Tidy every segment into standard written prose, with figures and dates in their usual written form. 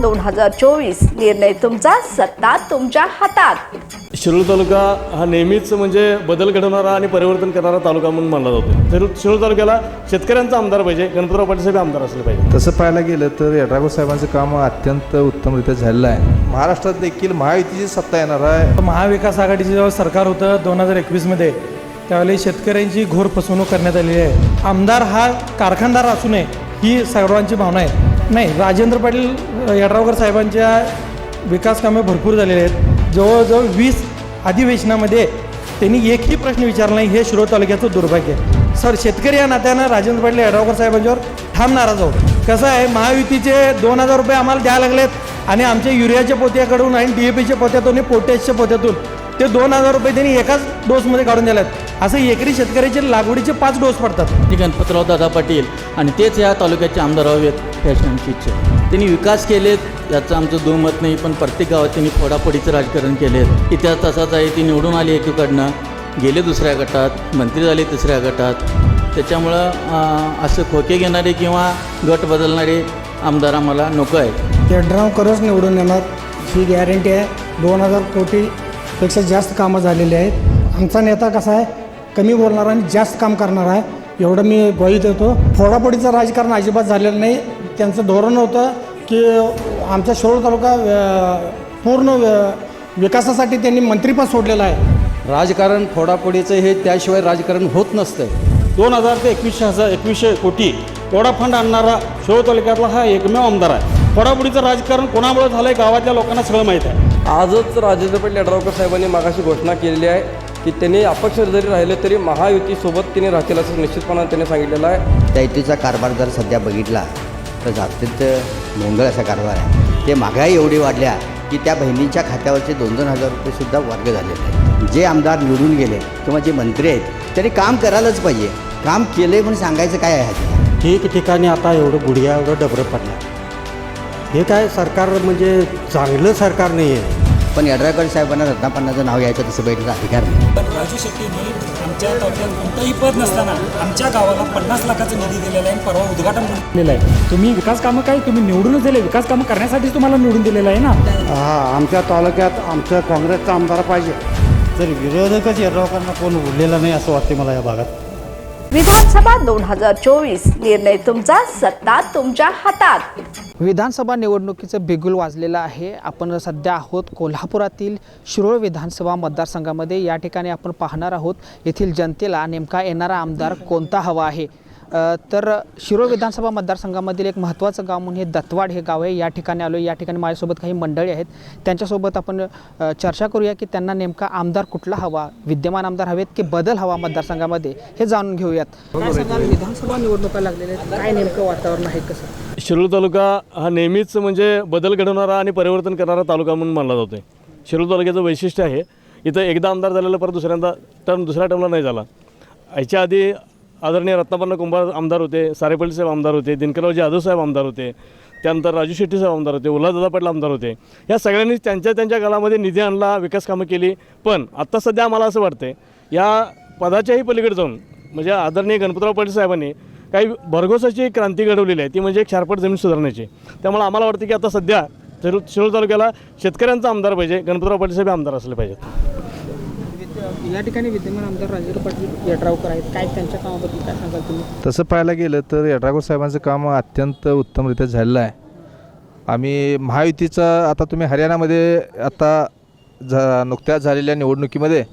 2024 निर्णय तुमचा, सत्ता तुमच्या हातात। शिरूर तालुका हा नेहमीच म्हणजे बदल घडवणारा आणि परिवर्तन करणारा तालुका म्हणून मानला जातो। शिरूर तालुक्याला शेतकऱ्यांचा आमदार पाहिजे, गणपतराव पाटील साहेब आमदार असले पाहिजे। तसं पाहायला गेलं तर यड्रावकर साहेबांचं काम अत्यंत उत्तमरित्या झालेलं आहे। महाराष्ट्रात देखील महायुतीची सत्ता येणार आहे। महाविकास आघाडीचे जेव्हा सरकार होतं 2021मध्ये, त्यावेळी शेतकऱ्यांची घोर फसवणूक करण्यात आलेली आहे। आमदार हा कारखानदार असू नये ही सर्वांची भावना आहे। नाही, राजेंद्र पाटील यड्रावकर साहेबांच्या विकास कामे भरपूर झालेले आहेत। जवळजवळ 20 अधिवेशनामध्ये त्यांनी एकही प्रश्न विचारला नाही, हे शिरूर तालुक्याचं दुर्भाग्य आहे। सर, शेतकरी या नात्यानं राजेंद्र पाटील यड्रावकर साहेबांच्यावर ठाम नाराज आहोत। कसं आहे, महायुतीचे 2000 रुपये आम्हाला द्यायला लागलेत आणि आमच्या युरियाच्या पोत्याकडून आणि DAPच्या पोत्यातून, पोटॅशच्या पोत्यातून ते 2000 रुपये त्यांनी एकाच डोसमध्ये काढून दिल्यात। असं एकरी शेतकऱ्याचे लागवडीचे 5 डोस पडतात। गणपतराव दादा पाटील आणि तेच या तालुक्याचे आमदार व्हावेत याची आमची इच्छा आहे। त्यांनी विकास केलेत याचं आमचं दुमत नाही, पण प्रत्येक गावात त्यांनी फोडाफोडीचं राजकारण केलेत। इतिहास तसाच आहे, ती निवडून आली एकीकडनं, गेले दुसऱ्या गटात, मंत्री झाले तिसऱ्या गटात। त्याच्यामुळं असं खोके घेणारे किंवा गट बदलणारे आमदार आम्हाला नको आहेत। यड्रावकरच निवडून येणार ही गॅरंटी आहे। 2000 कोटीपेक्षा जास्त कामं झालेली आहेत। आमचा नेता कसा आहे, कमी बोलणारा आणि जास्त काम करणार आहे, एवढं मी ग्वाही देतो। फोडाफोडीचं राजकारण अजिबात झालेलं नाही। त्यांचं धोरण होतं की आमच्या शिरूर तालुका पूर्ण विकासासाठी त्यांनी मंत्रीपद सोडलेलं आहे। राजकारण फोडाफोडीचं हे त्याशिवाय राजकारण होत नसतं। 2000 ते 2100 कोटी एवढा फंड आणणारा शिरूर तालुक्यातला हा एकमेव आमदार आहे। फोडाफोडीचं राजकारण कोणामुळे झालं आहे गावातल्या लोकांना सगळं माहीत आहे। आजच राजेंद्र पाटील यड्रावकर साहेबांनी मागाशी घोषणा केलेली आहे की त्यांनी अपक्ष जरी राहिले तरी महायुतीसोबत त्यांनी राहतील असं निश्चितपणाने त्यांनी सांगितलेलं आहे। त्या युतीचा कारभार जर सध्या बघितला तर अत्यंत मोंगळ असा कारभार आहे। ते महागाई एवढी वाढल्या की त्या बहिणींच्या खात्यावरचे 2-2 हजार रुपयेसुद्धा वर्ग झालेले आहेत। जे आमदार निवडून गेले किंवा जे मंत्री आहेत त्यांनी काम करायलाच पाहिजे। काम केले म्हणून सांगायचं काय आहे? ठिकठिकाणी आता एवढं गुडघ्या एवढं डबरं पडलं, हे काय सरकार म्हणजे चांगलं सरकार नाही आहे। पण यड्रावकर साहेबांना रत्नापन्नाचं नाव यायचं तसं बैठीचा अधिकार नाही। पण राजू शेट्टींनी आमच्या तालुक्यात कोणतंही पद नसताना आमच्या गावाला 50 लाखाचा निधी दिलेला आहे, परवा उद्घाटन केलेलं आहे। तुम्ही विकास कामं काय तुम्ही निवडूनच दिले, विकास कामं करण्यासाठीच तुम्हाला निवडून दिलेलं आहे ना। आमच्या तालुक्यात आमचं काँग्रेसचा आमदार पाहिजे, जर विरोधकच यड्रावकरांना कोण उरलेलं नाही असं वाटते मला या भागात। विधानसभा 2024 निर्णय तुमचा, सत्ता तुमच्या हातात। विधानसभा निवडणुकीचं बिगुल वाजलेलं आहे। आपण सध्या आहोत कोल्हापुरातील शिरोळ विधानसभा मतदारसंघामध्ये। या ठिकाणी आपण पाहणार आहोत येथील जनतेला नेमका येणारा आमदार कोणता हवा आहे। तर शिरोळ विधानसभा मतदारसंघामधील एक महत्त्वाचं गाव म्हणून हे दत्तवाड हे गाव आहे। या ठिकाणी आलो, या ठिकाणी माझ्यासोबत काही मंडळी आहेत, त्यांच्यासोबत आपण चर्चा करूया की त्यांना नेमका आमदार कुठला हवा, विद्यमान आमदार हवेत की बदल हवा मतदारसंघामध्ये, हे जाणून घेऊयात। विधानसभा निवडणुका लागलेल्या आहेत, काय नेमकं वातावरण आहे, कसं? शिरूर तालुका हा नेहमीच म्हणजे बदल घडवणारा आणि परिवर्तन करणारा तालुका म्हणून मानला जातो। शिरूर तालुक्याचं वैशिष्ट्य आहे, इथं एकदा आमदार झालेलं परत दुसऱ्या टर्मला नाही झाला। याच्या आधी आदरणीय रत्नापन्न कुंभार आमदार होते, सारेपल्ली साहेब आमदार होते, दिनकररावजी जाधव साहेब आमदार होते, त्यानंतर राजू शेट्टी साहेब आमदार होते, उल्हासदादा पाटील आमदार होते। या सगळ्यांनी त्यांच्या काळामध्ये निधी आणला, विकास कामं केली। पण आत्ता सध्या आम्हाला असं वाटतं या पदाच्याही पलीकडे जाऊन म्हणजे आदरणीय गणपतराव पाटील साहेबांनी काही भरघोसाची क्रांती घडवलेली आहे, ती म्हणजे एक क्षारपट जमीन सुधारण्याची। त्यामुळे आम्हाला वाटतं की आता सध्या शिरूर तालुक्याला शेतकऱ्यांचा आमदार पाहिजे, गणपतराव पाटील साहेब आमदार असले पाहिजेत। या ठिकाणी विद्यमान आमदार राजेंद्र पाटील यड्रावकर आहेत, काय त्यांच्या कामाबद्दल काय सांगाल तुम्ही? तसं पाहायला गेलं तर यड्रावकर साहेबांचं काम अत्यंत उत्तमरित्या झालेलं आहे। आम्ही महायुतीचा आता तुम्ही हरियाणामध्ये आता नुकत्याच झालेल्या निवडणुकीमध्ये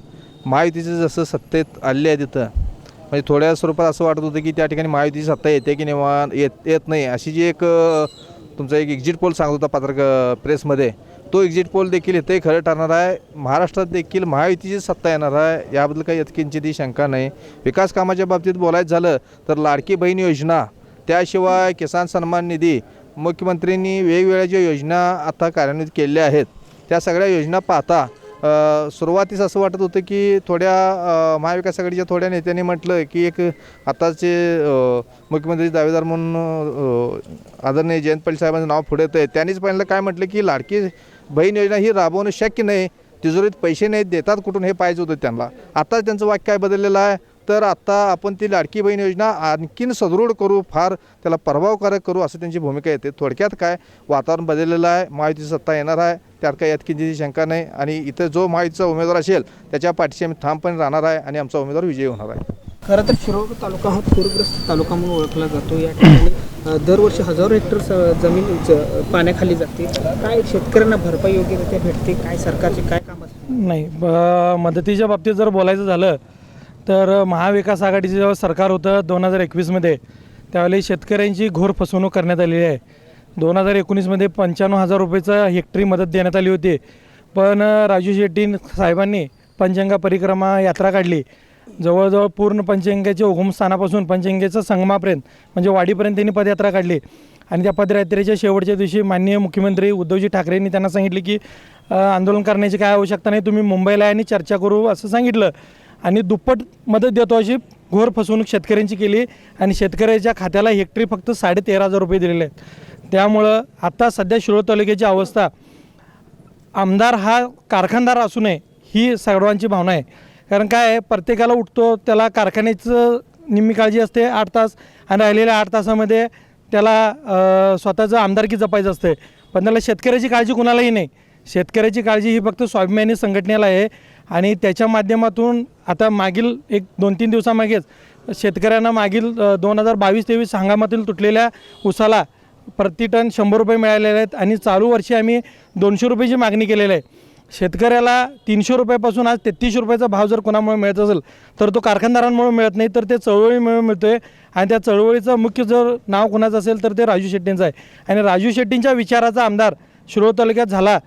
महायुतीचं जसं सत्तेत आले आहे तिथं म्हणजे थोड्या स्वरूपात असं वाटत होतं की त्या ठिकाणी महायुतीची सत्ता येते की नाही येत नाही, अशी जी एक तुमचा एक एक्झिट पोल सांगत होता प्रेसमध्ये, तो एक्झिट पोल देखील इथंही खरं ठरणार आहे। महाराष्ट्रात देखील महायुतीची सत्ता येणार आहे, याबद्दल काही यत्किंचितही शंका नाही। विकास कामाच्या बाबतीत बोलायचं झालं तर लाडकी बहीण योजना, त्याशिवाय किसान सन्मान निधी, मुख्यमंत्र्यांनी वेगवेगळ्या ज्या योजना आता कार्यान्वित केलेल्या आहेत त्या सगळ्या योजना पाहता सुरुवातीस असं वाटत होतं की थोड्या महाविकास आघाडीच्या थोड्या नेत्यांनी म्हटलं की एक आताचे मुख्यमंत्री दावेदार म्हणून आदरणीय जयंत पाटील साहेबांचं नाव पुढे येतं आहे। त्यांनीच पहिल्यांदा काय म्हटलं की लाडकी बहीण योजना ही राबवणं शक्य नाही, तिजोरीत पैसे नाहीत, देतात कुठून हे पाहिजे होतं त्यांना। आता त्यांचं वाक्य काय बदललेलं आहे, तर आता आपण ती लाडकी बहीण योजना आणखीन सदृढ करू, फार त्याला प्रभावकारक करू असं त्यांची भूमिका येते. थोडक्यात काय, वातावरण बदललेलं आहे, महायुतीची सत्ता येणार आहे, त्यात काही यात किंचितही शंका नाही. आणि इथं जो महायुतीचा उमेदवार असेल त्याच्या पाठीशी आम्ही ठामपणे राहणार आहे आणि आमचा उमेदवार विजयी होणार आहे. खरं तर शिरोळ तालुका हा पूरग्रस्त तालुका म्हणून ओळखला जातो. या ठिकाणी दरवर्षी हजारो हेक्टर जमीन पाण्याखाली जाते. काय शेतकऱ्यांना भरपाई योग्यरित्या भेटते? काय सरकारचे काय काम असते? नाही, मदतीच्या बाबतीत जर बोलायचं झालं तर महाविकास आघाडीचं जेव्हा सरकार होतं 2021मध्ये, त्यावेळी शेतकऱ्यांची घोर फसवणूक करण्यात आलेली आहे. 2019मध्ये 95,000 रुपयेचा हेक्टरी मदत देण्यात आली होती. पण राजू शेट्टी साहेबांनी पंचगंगा परिक्रमा यात्रा काढली. जवळजवळ पूर्ण पंचगंगेच्या उगमस्थानापासून पंचगंगेचं संगमापर्यंत म्हणजे वाडीपर्यंत त्यांनी पदयात्रा काढली. आणि त्या पदयात्रेच्या शेवटच्या दिवशी माननीय मुख्यमंत्री उद्धवजी ठाकरेंनी त्यांना सांगितले की आंदोलन करण्याची काय आवश्यकता नाही, तुम्ही मुंबईला आणि चर्चा करू असं सांगितलं. आणि दुप्पट मदत देतो अशी घोर फसवणूक शेतकऱ्यांची केली आणि शेतकऱ्याच्या खात्याला हेक्टरी फक्त 13,500 रुपये दिलेले आहेत. त्यामुळं आता सध्या शिरोळ तालुक्याची अवस्था, आमदार हा कारखानदार असू नये ही सर्वांची भावना आहे. कारण काय आहे, प्रत्येकाला उठतो त्याला कारखान्याचं निम्मी काळजी असते 8 तास, आणि राहिलेल्या 8 तासामध्ये त्याला स्वतःचं आमदारकी जपायचं असते. पण त्याला शेतकऱ्याची काळजी कुणालाही नाही. शेतकऱ्याची काळजी ही फक्त स्वाभिमानी संघटनेला आहे. आणि त्याच्या माध्यमातून आता मागील 1-2-3 दिवसामागेच शेतकऱ्यांना मागील 2022-23 हंगामातील तुटलेल्या ऊसाला प्रति टन 100 रुपये मिळालेले आहेत. आणि चालू वर्षी आम्ही 200 रुपयाची मागणी केलेली आहे. शेतकऱ्याला 300 रुपयापासून आज 33 रुपयाचा भाव जर कोणामुळे मिळत असेल तर तो कारखानदारांमुळे मिळत नाही, तर ते चळवळीमुळे मिळतो आहे. आणि त्या चळवळीचं मुख्य जर नाव कोणाचं असेल तर ते राजू शेट्टींचं आहे. आणि राजू शेट्टींच्या विचाराचा आमदार शिरोळ तालुक्यात झाला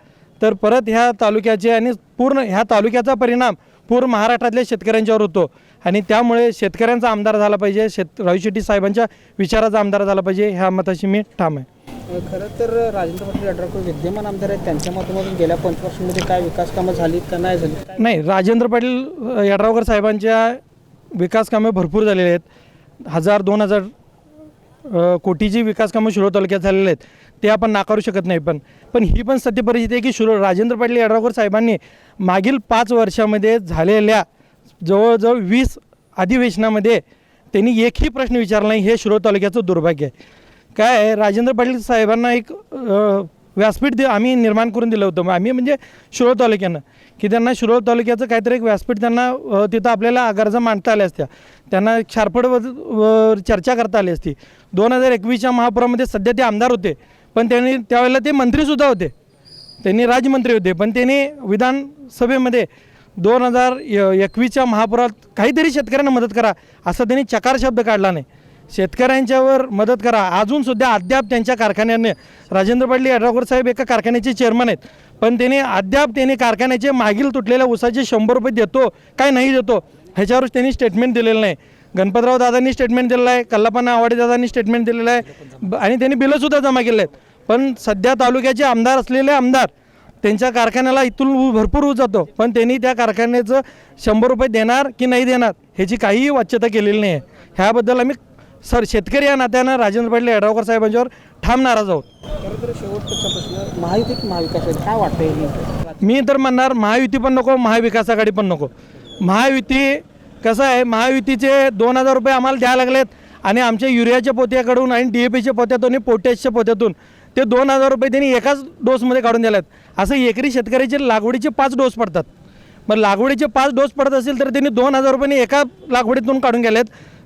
तर परत ह्या तालुक्याचे आणि पूर्ण ह्या तालुक्याचा परिणाम पूर्ण महाराष्ट्रातल्या शेतकऱ्यांच्यावर होतो. आणि त्यामुळे शेतकऱ्यांचा आमदार झाला पाहिजे, राजू शेट्टी साहेबांच्या विचाराचा आमदार झाला पाहिजे, ह्या मताशी मी ठाम आहे. खरं तर राजेंद्र पाटील यड्रावकर विद्यमान आमदार आहेत, त्यांच्या माध्यमातून गेल्या 5 वर्षांमध्ये काय विकास कामं झाली का नाही झाली? नाही, राजेंद्र पाटील यड्रावकर साहेबांच्या विकास कामे भरपूर झालेली आहेत. 1000-2000 कोटीची विकास कामं शिरोळ तालुक्यात झालेले आहेत, ते आपण नाकारू शकत नाही. पण ही पण सत्य परिस्थिती आहे की शिरोळ राजेंद्र पाटील यड्रावकर साहेबांनी मागील 5 वर्षामध्ये झालेल्या जवळजवळ 20 अधिवेशनामध्ये त्यांनी एकही प्रश्न विचारला नाही. हे शिरोळ तालुक्याचं दुर्भाग्य आहे. काय आहे, राजेंद्र पाटील साहेबांना एक व्यासपीठ आम्ही निर्माण करून दिलं होतं. आम्ही म्हणजे शिरोळ तालुक्यानं, की त्यांना शिरोळ तालुक्याचं काहीतरी एक व्यासपीठ त्यांना तिथं आपल्याला गरजा मांडता आल्या असत्या, त्यांना शारपडवर चर्चा करता आली असती. 2021च्या महापुरामध्ये सध्या ते आमदार होते, पण त्यांनी त्यावेळेला ते मंत्रीसुद्धा होते, त्यांनी राज्यमंत्री होते. पण त्यांनी विधानसभेमध्ये 2021च्या महापुरात काहीतरी शेतकऱ्यांना मदत करा असं त्यांनी चकार शब्द काढला नाही. शेतकऱ्यांच्यावर मदत करा. अजूनसुद्धा अद्याप त्यांच्या कारखान्याने, राजेंद्र पाटील यड्रावकर साहेब एका कारखान्याचे चेअरमन आहेत, पण त्यांनी कारखान्याचे मागील तुटलेल्या ऊसाचे 100 रुपये देतो काय नाही देतो ह्याच्यावर त्यांनी स्टेटमेंट दिलेलं नाही. गणपतराव दादांनी स्टेटमेंट दिलेलं आहे, कल्लापना आवाडे दादांनी स्टेटमेंट दिलेलं आहे आणि त्यांनी बिलंसुद्धा जमा केले आहेत. पण सध्या तालुक्याचे आमदार असलेले आमदार त्यांच्या कारखान्याला इथून भरपूर ऊस जातो, पण त्यांनी त्या कारखान्याचं 100 रुपये देणार की नाही देणार ह्याची काहीही वाच्यता केलेली नाही आहे. ह्याबद्दल आम्ही शेतकरी या नात्यानं राजेंद्र पाटील यड्रावकर साहेबांच्यावर ठाम नाराज आहोत. खरं तर शेवटचा प्रश्न, महायुती की महाविकास काय वाटतं? मी तर म्हणणार महायुती पण नको, महाविकास आघाडी पण नको. महायुती कसं आहे, महायुतीचे 2,000 रुपये आम्हाला द्यायला लागलेत आणि आमच्या युरियाच्या पोत्याकडून आणि DAPच्या पोत्यातून, पोटॅशच्या पोत्यातून ते 2,000 रुपये त्यांनी एकाच डोसमध्ये काढून दिले आहेत. असं एकरी शेतकऱ्याचे लागवडीचे 5 डोस पडतात. मग लागवडीचे 5 डोस पडत असेल तर त्यांनी 2,000 रुपयांनी एका लागवडीतून काढून गेलेत,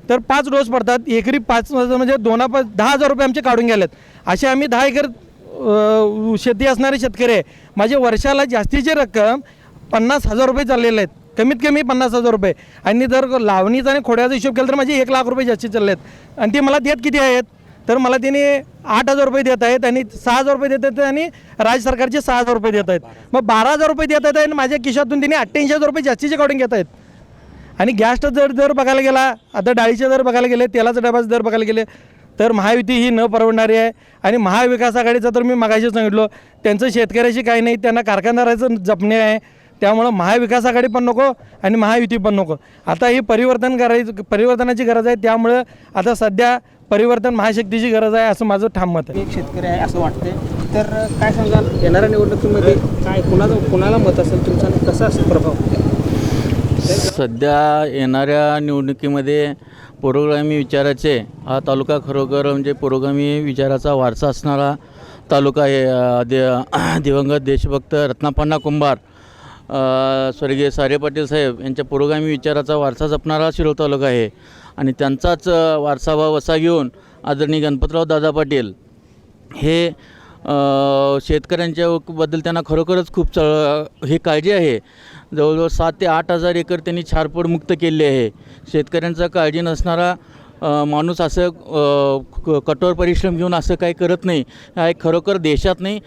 तर 5 डोस पडतात. एकरी 5 म्हणजे 10,000 रुपये आमचे काढून गेलेत. असे आम्ही 10 एकर शेती असणारे शेतकरी आहे. माझे वर्षाला जास्तीची रक्कम 50,000 रुपये चाललेले आहेत, कमीत कमी 50,000 रुपये. आणि जर लावणीचा आणि खोड्याचा हिशोब केला तर माझे 1,00,000 रुपये जास्ती चालले आहेत. आणि ते मला देत किती आहेत, तर मला त्यांनी 8,000 रुपये देत आहेत आणि 6,000 रुपये देत आहेत आणि राज्य सरकारचे 6,000 रुपये देत आहेत. मग 12,000 रुपये देत आहेत आणि माझ्या खिशातून त्यांनी 88,000 रुपये जास्तीचे काढून घेत आहेत. आणि गॅसचा दर बघायला गेला, आता डाळीचे दर बघायला गेले, तेलाचा डब्याचे दर बघायला गेले तर महायुती ही न परवडणारी आहे. आणि महाविकास आघाडीचा तर मी मगाशी सांगितलं, त्यांचं शेतकऱ्याशी काही नाही, त्यांना कारखानदाराचं जपणे आहे. त्यामुळं महाविकास आघाडी पण नको आणि महायुती पण नको. आता ही परिवर्तनाची गरज आहे. त्यामुळं आता सध्या परिवर्तन महाशक्तीची गरज आहे असं माझं ठाम मत आहे. एक शेतकरी आहे असं वाटते, तर काय सांगाल येणाऱ्या निवडणुकीमध्ये काय कुणाला मत असेल तुमचा, कसा असेल प्रभाव? सध्या येणाऱ्या निवडणुकीमध्ये पुरोगामी विचाराचे हा तालुका खरोखर म्हणजे पुरोगामी विचाराचा वारसा असणारा तालुका आहे. दिवंगत देशभक्त रत्नापण्णा कुंभार स्वर्गीय सारे पाटील साहेब यांच्या पुरोगामी विचाराचा वारसा जपणारा शिरोळ तालुका आहे आणि त्यांचाच वारसा वसा घेऊन आदरणीय गणपतराव दादा पाटील हे शेतकऱ्यांच्याबद्दल त्यांना खरोखरच खूप ही काळजी आहे. जवळजवळ 7 ते 8 हजार एकर त्यांनी छारपड मुक्त केले आहे. शेतकऱ्यांचा काळजी नसणारा माणूस असं कठोर परिश्रम घेऊन असं काही करत नाही. हा एक खरोखर देशात नाही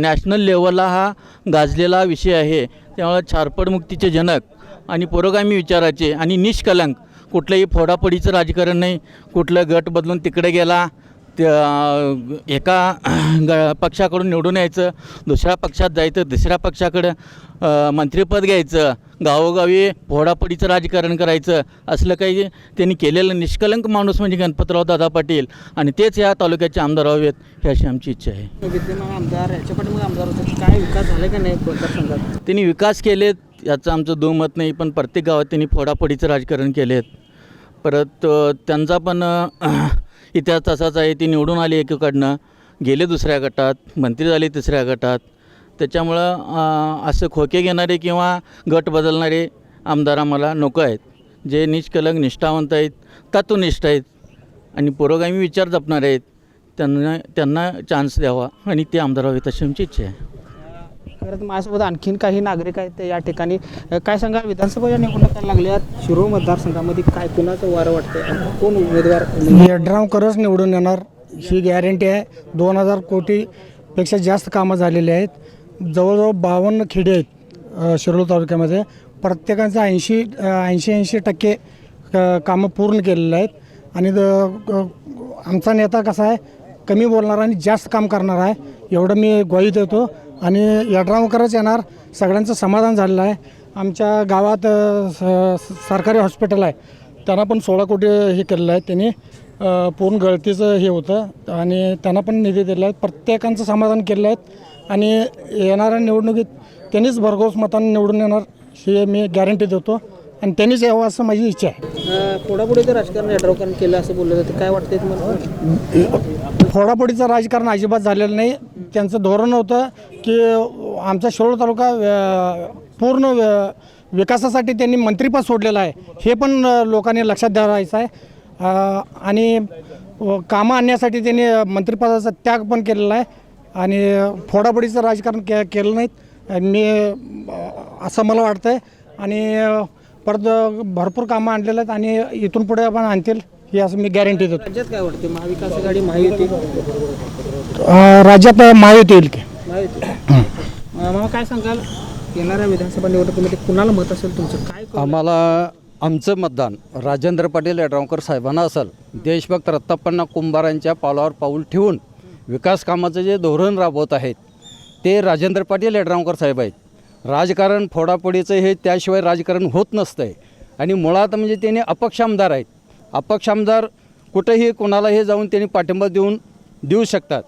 नॅशनल लेवलला हा गाजलेला विषय आहे. त्यामुळे छारपडमुक्तीचे जनक आणि पुरोगामी विचाराचे आणि निष्कलंक, कुठलंही फोडाफोडीचं राजकारण नाही. कुठलं गट बदलून तिकडे गेला एका पक्षाकडून निवडून यायचं, दुसऱ्या पक्षात जायचं, दुसऱ्या पक्षाकडं मंत्रिपद घ्यायचं, गावोगावी फोडाफोडीचं राजकारण करायचं, असलं काही त्यांनी केलेलं निष्कलंक माणूस म्हणजे गणपतराव दादा पाटील आणि तेच या तालुक्याचे आमदार व्हावेत ही अशी आमची इच्छा आहे. विद्यमान आमदार याच्या पाठीमागे आमदार होते, काय विकास झाला का नाही मतदारसंघात? त्यांनी विकास केलेत याचं आमचं दुमत नाही, पण प्रत्येक गावात त्यांनी फोडाफोडीचं राजकारण केलेत. परत त्यांचा पण इतिहास तसाच आहे. ती निवडून आली एकीकडनं, गेले दुसऱ्या गटात, मंत्री झाले तिसऱ्या गटात. त्याच्यामुळं असं खोके घेणारे किंवा गट बदलणारे आमदार आम्हाला नको आहेत. जे निष्कलंक निष्ठावंत आहेत, तत्वनिष्ठ आहेत आणि पुरोगामी विचार जपणारे आहेत, त्यांना चान्स द्यावा आणि ते आमदार व्हावेत अशी आमची इच्छा आहे. खरंच माझ्यासोबत आणखीन काही नागरिक आहेत या ठिकाणी. काय सांगा, विधानसभा निवडणुका लागल्यात, शिरोळ मतदारसंघामध्ये काय कुणाचं वारं वाटतं, कोण उमेदवार? यड्रावकरच निवडून येणार ही गॅरंटी आहे. 2000 कोटीपेक्षा जास्त कामं झालेली आहेत. जवळजवळ 52 खेडे आहेत शिरोळ तालुक्यामध्ये. प्रत्येकाचं 80% कामं पूर्ण केलेलं आहेत. आणि आमचा नेता कसा आहे, कमी बोलणारा आणि जास्त काम करणार आहे एवढं मी ग्वाही देतो. आणि यड्रावकरच येणार, सगळ्यांचं समाधान झालेलं आहे. आमच्या गावात सरकारी हॉस्पिटल आहे, त्यांना पण 16 कोटी हे केलेलं आहे त्यांनी. पूर्ण गळतीचं हे होतं आणि त्यांना पण निधी दिला आहे. प्रत्येकांचं समाधान केलेलं आहे आणि येणाऱ्या निवडणुकीत त्यांनीच भरघोस मतांनी निवडून येणार हे मी गॅरंटी देतो आणि त्यांनीच यावं असं माझी इच्छा आहे. फोडाफोडीचं राजकारण यड्रावकरांनी केलं असं बोललं जातं, काय वाटतंय तुम्हाला? फोडाफोडीचं राजकारण अजिबात झालेलं नाही. त्यांचं धोरण होतं की आमचा शिरोळ तालुका पूर्ण विकासासाठी त्यांनी मंत्रिपद सोडलेलं आहे, हे पण लोकांनी लक्षात धरायचं आहे. आणि कामं आणण्यासाठी त्यांनी मंत्रिपदाचा त्याग पण केलेला आहे आणि फोडाफोडीचं राजकारण केलं नाहीत मी असं मला वाटतं आहे. आणि परत भरपूर कामं आणलेलं आहेत आणि इथून पुढे पण आणतील हे असं मी गॅरंटी देतो. राज्यात काय वाटते, महाविकास आघाडी महायुती? राज्यात महायुती येईल की महायुती. मग काय सांगाल, येणाऱ्या विधानसभा निवडणुकीमध्ये कुणाला मत असेल तुमचं? काय आम्हाला आमचं मतदान राजेंद्र पाटील यड्रावकर साहेबांना असेल. देशभक्त रत्नापण्णा कुंभारांच्या पावलावर पाऊल ठेवून विकास कामाचं जे धोरण राबवत आहेत ते राजेंद्र पाटील यड्रावकर साहेब आहेत. राजकारण फोडाफोडीचं हे त्याशिवाय राजकारण होत नसतं आहे आणि मुळात म्हणजे त्यांनी अपक्ष आमदार आहेत. अपक्ष आमदार कुठंही कोणालाही जाऊन त्यांनी पाठिंबा देऊ शकतात.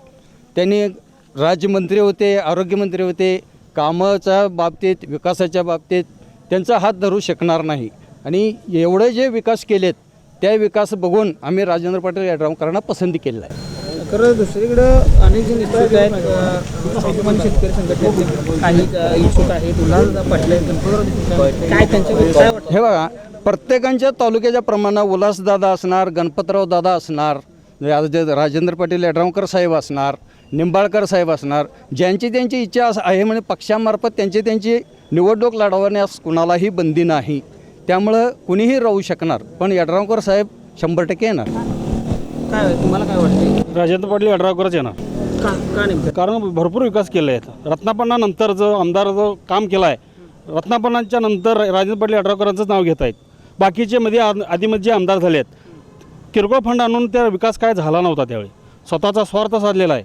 त्यांनी राज्यमंत्री होते, आरोग्यमंत्री होते, कामाच्या बाबतीत विकासाच्या बाबतीत त्यांचा हात धरू शकणार नाही. आणि एवढे जे विकास केलेत त्या विकास बघून आम्ही राजेंद्र पाटील यड्रावकरांना पसंती केलेला आहे. खरं दुसरीकडं अनेक जे इच्छुक आहेत, स्वाभिमानी शेतकरी संघटनेतले काही इच्छुक आहेत, उल्हास पाटील काय त्यांच्याकडे काय वाटतं? हे बघा, प्रत्येकांच्या तालुक्याच्या प्रमाणे उल्हासदादा असणार, गणपतराव दादा असणार, राजेंद्र पाटील यड्रावकर साहेब असणार, निंबाळकर साहेब असणार. ज्यांची त्यांची इच्छा आहे म्हणजे पक्षामार्फत त्यांची निवडणूक लढवण्यास कुणालाही बंदी नाही. त्यामुळं कुणीही राहू शकणार, पण यड्रावकर साहेब 100% येणार. काय तुम्हाला काय वाटते? राजेंद्र पाटील यड्रावकरच येणार. का नेमकं? कारण भरपूर विकास केला आहे. रत्नापण्णानंतर जो आमदार जो काम केला आहे, रत्नापण्णांच्या नंतर राजेंद्र पाटील यड्रावकरांचंच नाव घेत आहेत. बाकीचे मध्ये आधीमध्ये जे आमदार झाले आहेत, किरकोळ फंड आणून त्या विकास काय झाला नव्हता. त्यावेळी स्वतःचा स्वार्थ साधलेला आहे.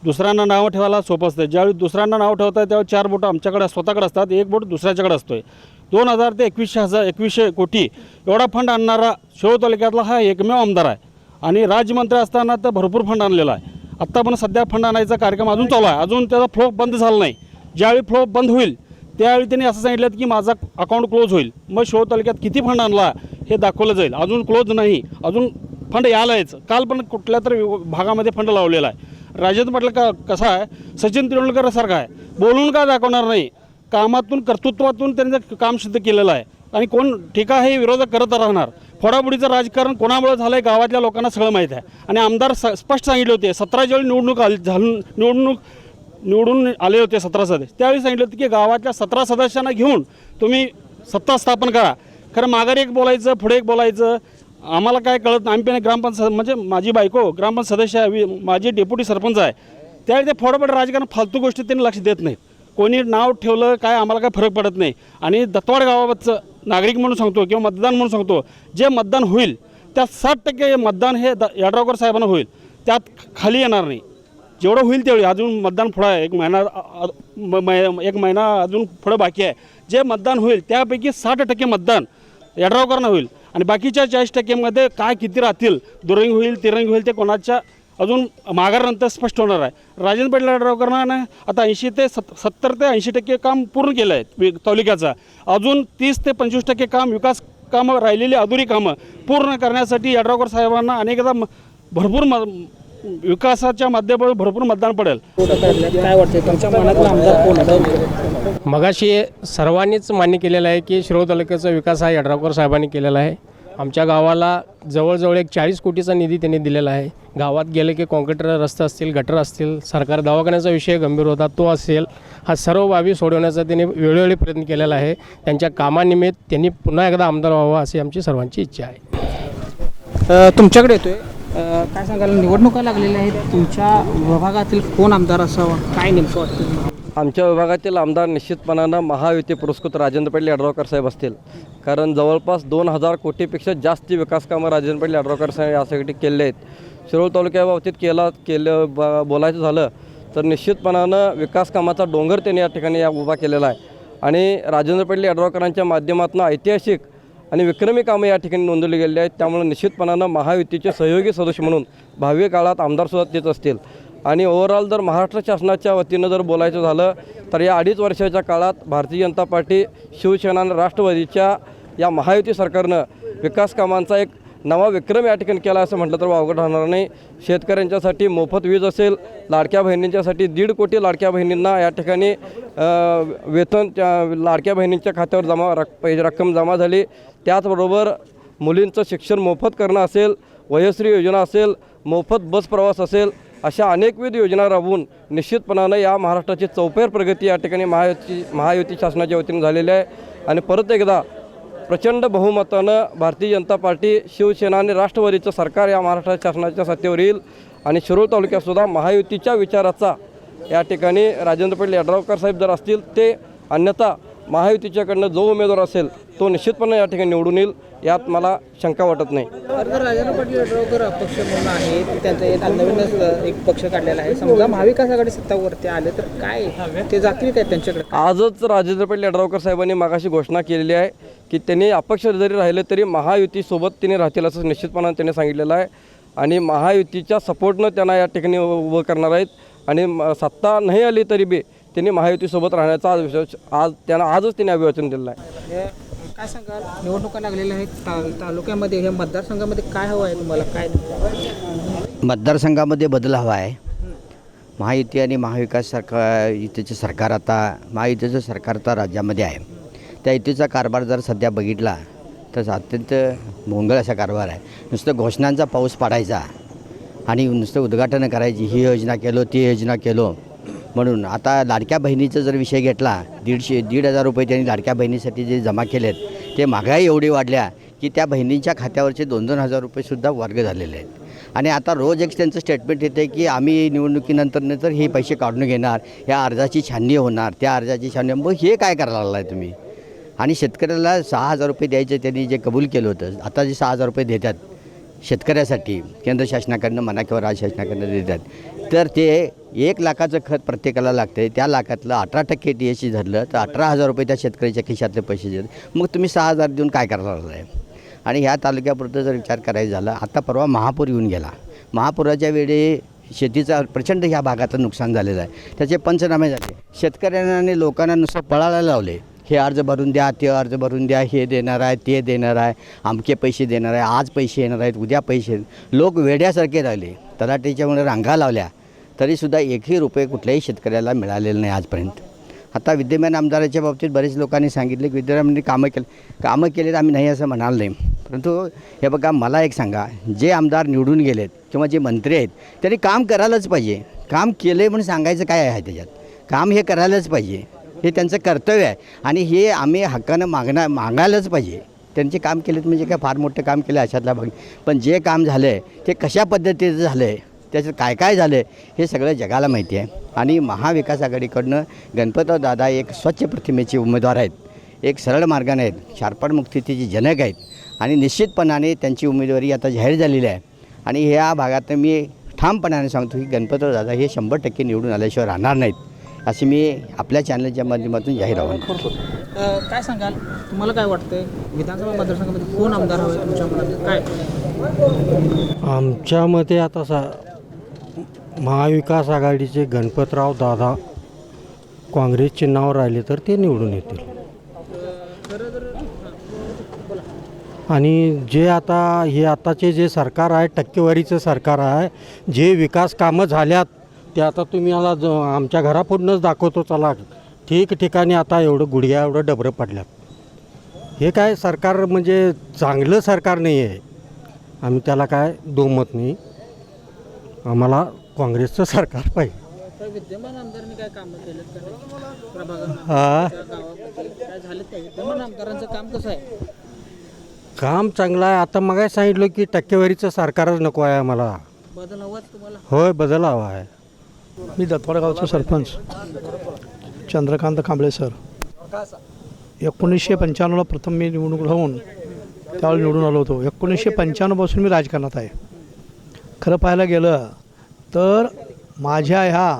दुसऱ्यांना नावं ठेवायला सोपं असतं. ज्यावेळी दुसऱ्यांना नाव ठेवतात त्यावेळी 4 बोटं आमच्याकडे स्वतःकडे असतात, 1 बोट दुसऱ्याच्याकडे असतो आहे. 2000 ते 2100 कोटी एवढा फंड आणणारा शिरोळ तालुक्यातला हा एकमेव आमदार आहे. आणि राज्यमंत्री असताना तर भरपूर फंड आणलेला आहे. आत्ता पण सध्या फंड आणायचा कार्यक्रम अजून चालू आहे. अजून त्याचा फ्लो बंद झाला नाही. ज्यावेळी फ्लो बंद होईल त्यावेळी त्यांनी असं सांगितलं की माझा अकाउंट क्लोज होईल, मग शिरोळ तालुक्यात किती फंड आणला हे दाखवलं जाईल. अजून क्लोज नाही, अजून फंड यायला यायचं. काल पण कुठल्या तरी भागामध्ये फंड लावलेला आहे. राजेंद्र पाटील कसा आहे, सचिन तेंडुलकरसारखा आहे, बोलून का दाखवणार नाही, कामातून कर्तृत्वातून त्यांचं काम सिद्ध केलेलं आहे. आणि कोण ठीक आहे हे विरोधक करत राहणार. फोडाफोडीचं राजकारण कोणामुळे झालं आहे गावातल्या लोकांना सगळं माहीत आहे. आणि आमदार स्पष्ट सांगितले होते 17 वेळी निवडून आले होते 17 सदस्य, त्यावेळी सांगितलं होतं की गावातल्या 17 सदस्यांना घेऊन तुम्ही सत्ता स्थापन करा. खरं माघारी एक बोलायचं, पुढे एक बोलायचं, आम्हाला काय कळत नाही. आम्ही पण ग्रामपंचायत म्हणजे माझी बायको ग्रामपंचायत सदस्य आहे, माझी डेप्युटी सरपंच आहे. त्यावेळी ते फोडाफोडी राजकारण फालतू गोष्टी त्यांनी लक्ष देत नाहीत. कोणी नाव ठेवलं काय आम्हाला काय फरक पडत नाही. आणि दत्तवाड गावाचं नागरिक म्हणून सांगतो किंवा मतदान म्हणून सांगतो, जे मतदान होईल त्यात 60% मतदान हे यड्रावकर साहेबांना होईल, त्यात खाली येणार नाही. जेवढं होईल तेवढी, अजून मतदान पुढं आहे, एक महिना अजून पुढं बाकी आहे. जे मतदान होईल त्यापैकी 60% मतदान यड्रावकरांना होईल. आणि बाकीच्या 40%मध्ये काय किती राहतील, दुरंगी होईल तिरंगी होईल ते कोणाच्या अजून माघारानंतर स्पष्ट होणार आहे. राजेंद्र पाटील यड्रावकरांना आता 70 ते 80% काम पूर्ण केलं आहे तालुक्याचं. अजून 30 ते 25% काम विकास कामं राहिलेली अधुरी कामं पूर्ण करण्यासाठी यड्रावकर साहेबांना अनेकदा भरपूर विकासाच्या माध्यमातून भरपूर मतदान पडेल. काय वाटतं तुमच्या मनातला आमदार कोण आहे? मगाशी सर्वांनीच मान्य केलेलं आहे की शिरोळ तालुक्याचा विकास हा यड्रावकर साहेबांनी केलेला आहे. आमच्या गावाला जवळजवळ एक 40 कोटीचा निधी त्यांनी दिलेला आहे. गावात गेले की कॉन्क्रीट रस्ते असतील, गटर असतील, सरकारी दवाखान्याचा विषय गंभीर होता तो असेल, हा सर्व बाबी सोडवण्याचा त्यांनी वेळोवेळी प्रयत्न केलेला आहे. त्यांच्या कामानिमित्त त्यांनी पुन्हा एकदा आमदार व्हावा अशी आमची सर्वांची इच्छा आहे. तुमच्याकडे येतोय, काय सांगाल, निवडणुका लागलेल्या आहेत, तुमच्या विभागातील कोण आमदार असावा, काय नेमकं वाटतं? आमच्या विभागातील आमदार निश्चितपणानं महायुती पुरस्कृत राजेंद्र पाटील यड्रावकर साहेब असतील. कारण जवळपास 2000 कोटीपेक्षा जास्त विकास कामं राजेंद्र पाटील यड्रावकर साहेब यासाठी केले आहेत. शिरोळ तालुक्याबाबतीत बोलायचं झालं तर निश्चितपणानं विकास कामाचा डोंगर त्यांनी या ठिकाणी उभा केलेला आहे. आणि राजेंद्र पाटील यड्रावकरांच्या माध्यमातून ऐतिहासिक आणि विक्रमी कामं या ठिकाणी नोंदवली गेली आहेत. त्यामुळे निश्चितपणानं महायुतीचे सहयोगी सदस्य म्हणून भावी काळात आमदारसुद्धा तेच असतील. आणि ओव्हरऑल जर महाराष्ट्र शासनाच्या वतीनं जर बोलायचं झालं तर या 2.5 वर्षाच्या काळात भारतीय जनता पार्टी, शिवसेना आणि राष्ट्रवादीच्या या महायुती सरकारनं विकास कामांचा एक नवा विक्रम या ठिकाणी केला असं म्हटलं तर वावगं राहणार नाही. शेतकऱ्यांच्यासाठी मोफत वीज असेल, लाडक्या बहिणींच्यासाठी 1.5 कोटी लाडक्या बहिणींना या ठिकाणी वेतन लाडक्या बहिणींच्या खात्यावर रक्कम जमा झाली. त्याचबरोबर मुलींचं शिक्षण मोफत करणं असेल, वयश्री योजना असेल, मोफत बस प्रवास असेल, अशा अनेकविध योजना राबवून निश्चितपणानं या महाराष्ट्राची चौफेर प्रगती या ठिकाणी महायुती शासनाच्या वतीने झालेली आहे. आणि परत एकदा प्रचंड बहुमतानं भारतीय जनता पार्टी, शिवसेना आणि राष्ट्रवादीचं सरकार या महाराष्ट्र शासनाच्या सत्तेवर येईल. आणि शिरोळ तालुक्यातसुद्धा महायुतीच्या विचाराचा या ठिकाणी राजेंद्र पाटील यड्रावकर साहेब जर असतील ते, अन्यथा महायुतीच्याकडनं जो उमेदवार असेल तो निश्चितपणे या ठिकाणी निवडून येईल, यात मला शंका वाटत नाही. राजेंद्र पाटील यड्रावकर अपक्ष म्हणून आहे, त्यांचा नवीनच एक पक्ष काढलेला आहे. समजा महाविकास आघाडी सत्तावरती आले तर काय ते जातील काय त्यांच्याकडे? आजच राजेंद्र पाटील यड्रावकर साहेबांनी मागाशी घोषणा केलेली आहे की त्यांनी अपक्ष जरी राहिले तरी महायुतीसोबत त्यांनी राहतील असं निश्चितपणाने त्यांनी सांगितलेलं आहे. आणि महायुतीच्या सपोर्टनं त्यांना या ठिकाणी उभं करणार आहेत. आणि सत्ता नाही आली तरी बी त्यांनी महायुतीसोबत राहण्याचा आजच त्यांनी अभिवचन दिलेलं आहे. काय सांगाल, निवडणुका लागलेल्या आहेत तालुक्यामध्ये, ह्या मतदारसंघामध्ये काय हवं आहे तुम्हाला? काय मतदारसंघामध्ये बदल हवा आहे. महायुती आणि महाविकास युतीचे सरकार आता महायुतीचं सरकार तर राज्यामध्ये आहे. त्या युतीचा कारभार जर सध्या बघितला तर अत्यंत भोंगळ असा कारभार आहे. नुसतं घोषणांचा पाऊस पाडायचा आणि नुसतं उद्घाटनं करायची, ही योजना केलो ती योजना केलो म्हणून. आता लाडक्या बहिणीचा जर विषय घेतला, 1,500 रुपये त्यांनी लाडक्या बहिणीसाठी जे जमा केलेत ते महागाई एवढी वाढल्या की त्या बहिणींच्या खात्यावरचे 2-2 हजार रुपयेसुद्धा वर्ग झालेले आहेत. आणि आता रोज एक त्यांचं स्टेटमेंट येते की आम्ही निवडणुकीनंतर हे पैसे काढून घेणार, ह्या अर्जाची छाननी होणार, त्या अर्जाची छाननी. मग हे काय करायला लागला आहे तुम्ही? आणि शेतकऱ्याला 6,000 रुपये द्यायचे त्यांनी जे कबूल केलं होतं, आता जे 6,000 रुपये देतात शेतकऱ्यासाठी केंद्र शासनाकडनं म्हणा किंवा राज्य शासनाकडनं देतात, तर ते 1 लाखाचं खत प्रत्येकाला लागतं आहे. त्या लाखातलं 18% THC धरलं तर 18,000 रुपये त्या शेतकऱ्याच्या खिशातले पैसे देतात. मग तुम्ही 6,000 देऊन काय करायला लागला आहे? आणि ह्या तालुक्यापुरतं जर विचार करायचा झाला, आता परवा महापूर येऊन गेला. महापुराच्या वेळी शेतीचं प्रचंड ह्या भागाचं नुकसान झालेलं आहे. त्याचे पंचनामे झाले. शेतकऱ्यांना आणि लोकांना नुसतं पळायला लावले. हे अर्ज भरून द्या, ते अर्ज भरून द्या, हे देणार आहे, ते देणार आहे, अमके पैसे देणार आहे, आज पैसे येणार आहेत, उद्या पैसे. लोक वेड्यासारखे राहिले. तलाठीच्यामुळे रांगा लावल्या तरीसुद्धा एकही रुपये कुठल्याही शेतकऱ्याला मिळालेला नाही आजपर्यंत. आता विद्यमान आमदाराच्या बाबतीत बरेच लोकांनी सांगितले की विद्यमानांनी कामं केलेत, आम्ही नाही असं म्हणाल नाही. परंतु हे बघा, मला एक सांगा, जे आमदार निवडून गेलेत किंवा जे मंत्री आहेत त्यांनी काम करायलाच पाहिजे. काम केलं आहे म्हणून सांगायचं काय आहे त्याच्यात? काम हे करायलाच पाहिजे, हे त्यांचं कर्तव्य आहे आणि हे आम्ही हक्कानं मागायलाच पाहिजे. त्यांचे काम केलेत म्हणजे काय फार मोठं काम केलं अशातला भाग. पण जे काम झालं आहे ते कशा पद्धतीचं झालं आहे, त्याचं काय काय झालं आहे हे सगळं जगाला माहिती आहे. आणि महाविकास आघाडीकडनं गणपतराव दादा एक स्वच्छ प्रतिमेचे उमेदवार आहेत, एक सरळ मार्गाने आहेत, शारपाट मुक्तीचे जनक आहेत आणि निश्चितपणाने त्यांची उमेदवारी आता जाहीर झालेली आहे. आणि ह्या भागात मी ठामपणाने सांगतो की गणपतराव दादा हे 100% निवडून आल्याशिवाय राहणार नाहीत, असे मी आपल्या चॅनलच्या माध्यमातून जाहीर आवाहन करतो. काय सांगाल, तुम्हाला काय वाटतंय विधानसभा मतदारसंघामध्ये कोण आमदार हवे तुमच्या मनात काय? आमच्या मते आता महाविकास आघाडीचे गणपतराव दादा काँग्रेस चिन्हावर राहिले तर ते निवडून येतील. आणि जे आताचे जे सरकार आहे, टक्केवारीचं सरकार आहे, जे विकास कामं झाल्यात ते आता तुम्ही आमच्या घरापुढूनच दाखवतो. चला, ठिकठिकाणी आता एवढं गुडघ्या एवढं डबरं पडल्यात. हे काय सरकार म्हणजे चांगलं सरकार नाही आहे. आम्ही त्याला काय दुमत नाही. आम्हाला काँग्रेसचं सरकार पाहिजे. विद्यमान आमदारांनी काय कामं केलेत काय झालं काय? विद्यमान आमदारांचं काम कसं आहे? काम चांगलं आहे. आता मग सांगितलं की टक्केवारीचं सरकारच नको आहे आम्हाला. बदल हवाच तुम्हाला? होय, बदल हवा आहे. मी दत्तवाड गावचा सरपंच चंद्रकांत कांबळे सर. 1995ला प्रथम मी निवडणूक होऊन त्यावेळी निवडून आलो होतो. 1995पासून मी राजकारणात आहे. खरं पाहायला गेलं तर माझ्या ह्या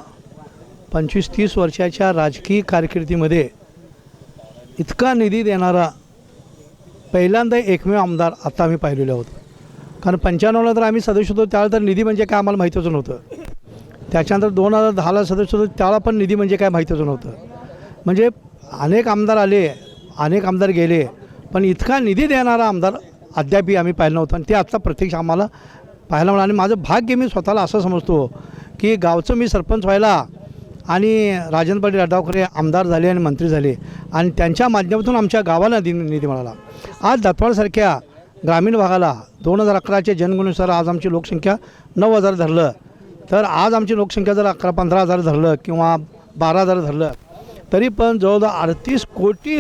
25-30 वर्षाच्या राजकीय कारकिर्दीमध्ये इतका निधी देणारा पहिल्यांदा एकमेव आमदार आता आम्ही पाहिलेलो आहोत. कारण 95ला तर आम्ही सदस्य होतो, त्यावेळेला तर निधी म्हणजे काय आम्हाला माहितीच नव्हतं. त्याच्यानंतर 2010ला सदस्य होतो, त्याला पण निधी म्हणजे काय माहितीच नव्हतं. म्हणजे अनेक आमदार आले, अनेक आमदार गेले, पण इतका निधी देणारा आमदार अद्यापही आम्ही पाहिलं नव्हतं. आणि ते आत्ता प्रत्यक्ष आम्हाला पाहायला मिळालं. आणि माझं भाग्य मी स्वतःला असं समजतो की गावचं मी सरपंच व्हायला आणि राजेंद्र पाटील यड्रावकर हे आमदार झाले आणि मंत्री झाले आणि त्यांच्या माध्यमातून आमच्या गावाला निधी मिळाला. आज दत्तवाडसारख्या ग्रामीण भागाला 2011च्या जनगणनेनुसार आज आमची लोकसंख्या 9,000 धरलं तर आज आमची लोकसंख्या जर 15,000 धरलं किंवा 12,000 धरलं तरी पण जवळजवळ 38 कोटी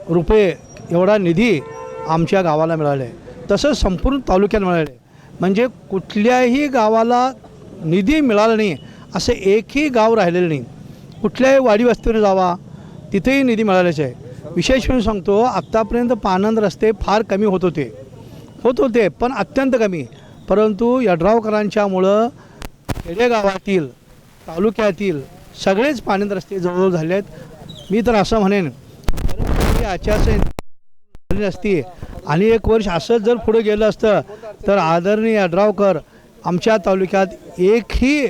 रुपये एवढा निधी आमच्या गावाला मिळाले. तसंच संपूर्ण तालुक्यात मिळाले. म्हणजे कुठल्याही गावाला निधी मिळाला नाही असं एकही गाव राहिलेलं नाही. कुठल्याही वाडी वस्तीवर जावा तिथेही निधी मिळाल्याचे आहे. विशेष म्हणून सांगतो, आत्तापर्यंत पानंद रस्ते फार कमी होत होते पण अत्यंत कमी. परंतु यड्रावकरांच्यामुळं खेडेगावातील तालुक्यातील सगळेच पानंद रस्ते जवळजवळ झाले आहेत. मी तर असं म्हणेन आचारसंहिता असती आणि 1 वर्ष असंच जर पुढे गेलं असतं तर आदरणीय यड्रावकर आमच्या तालुक्यात एकही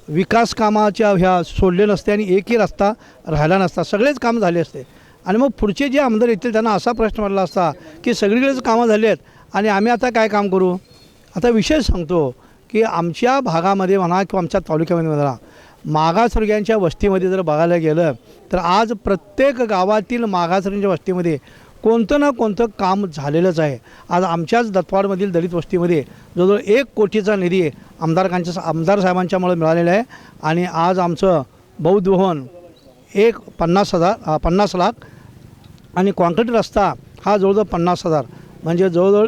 विकास कामाच्या ह्या सोडले नसते आणि एकही रस्ता राहिला नसता. सगळेच काम झाले असते. आणि मग पुढचे जे आमदार येतील त्यांना असा प्रश्न पडला असता की सगळीकडेच कामं झाली आहेत आणि आम्ही आता काय काम करू. आता विशेष सांगतो की आमच्या भागामध्ये म्हणा किंवा आमच्या तालुक्यामध्ये म्हणा मागासवर्गीयांच्या वस्तीमध्ये जर बघायला गेलं तर आज प्रत्येक गावातील मागासवर्गीयांच्या वस्तीमध्ये कोणतं ना कोणतं काम झालेलंच आहे. आज आमच्याच दत्तवाडमधील दलित वस्तीमध्ये जवळजवळ 1 कोटीचा निधी आमदार साहेबांच्यामुळे मिळालेला आहे. आणि आज आमचं बौद्ध भवन 50 लाख आणि कॉन्क्रीट रस्ता हा जवळजवळ 50,000 म्हणजे जवळजवळ